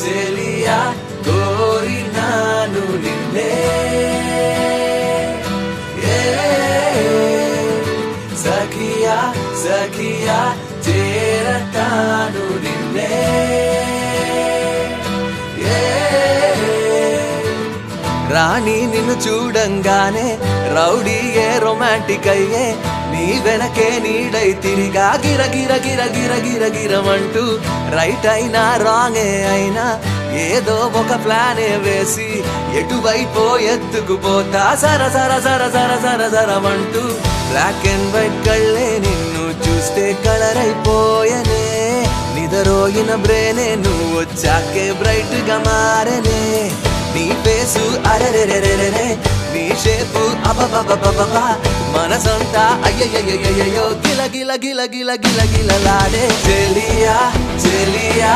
చెలియా కోరినాను నిన్నే సఖియా సఖియా చేరతాను నిన్నే రాణి నిన్ను చూడంగానే రౌడీయే రొమాంటిక్ అయ్యే నీ వెనకే నీడై తిరిగా గిర గిర గిర గిర గిర గిరమంటూ రైట్ అయినా రాంగే అయినా ఏదో ఒక ప్లానే వేసి ఎటువైపో ఎత్తుకుపోతా సర సర సర సర సర సరమంటూ బ్లాక్ అండ్ వైట్ కళ్ళే నిన్ను చూస్తే కలర్ అయిపోయనే నిదరోగిన బ్రేనే నువ్వు వచ్చాకే బ్రైట్ గా మారనే నీ పేసు అరెరెరెరెరే నీ షేపు అబబబబబ మనసంతా అయ్యయ్యయ్యయ్యో గిల గిల గిల గిల గిల గిలలాడే చెలియా చెలియా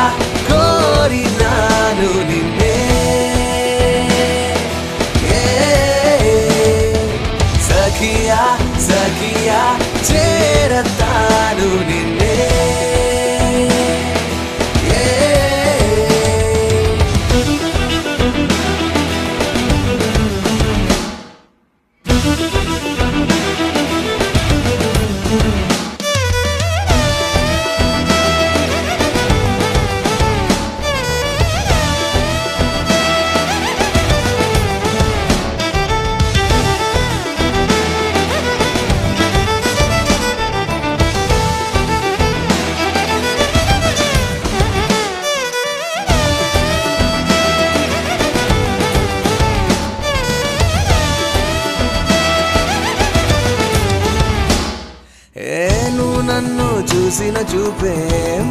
కోరినాను నిన్నే సఖియా సఖియా చేరతాను నిన్నే నువ్వు నన్ను చూసిన చూపే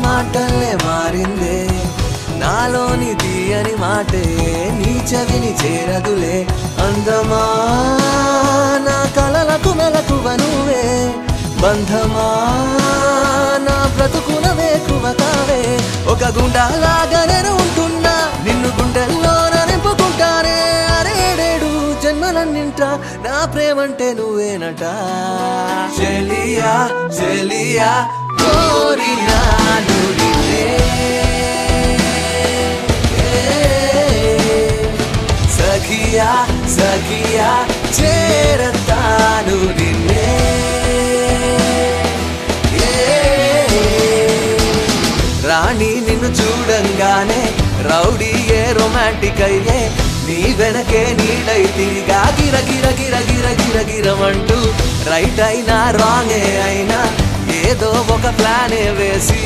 మాటల్లే మారిందే నాలోని తీయని మాటే నీ చెవిని చేరదులే అందమా నా కలలకు మెలకువ నువ్వే బంధమా నా బ్రతుకున వేకువ కావే ఒక గుండాలాగా నేను ఉంటున్నా నిన్ను గుండెల్లోన నింపుకుంటానే అరేడేడు జన్మలన్నింట నా ప్రేమంటే నువ్వేనట చెలియా చెలియా కోరినాను నిన్నే సఖియా సఖియా చేరతాను నిన్నే రాణి నిన్ను చూడంగానే రౌడీయే రొమాంటిక్ అయ్యే నీ వెనకే నీడై తిరిగా గిర గిర గిర గిర గిర గిరమంటూ రైట్ అయినా రాంగే అయినా ఏదో ఒక ప్లానే వేసి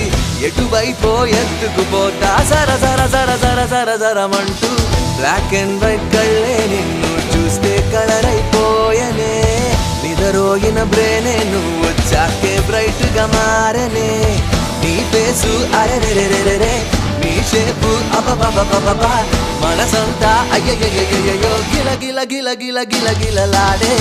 ఎటువైపో ఎత్తుకుపోతా సర సర సర సర సర సరమంటూ బ్లాక్ అండ్ వైట్ కళ్ళే నిన్ను చూస్తే కలర్ అయిపోయనే నిదరోగిన బ్రేనే నువ్వు వచ్చాకే బ్రైట్ గా మారనే నీ పేసు అరెరెరెరెరే నీ షేపు అబబబబబ మనసంతా అయ్యయ్యయ్యో గిల గిల గిల గిల గిల గిలలాడే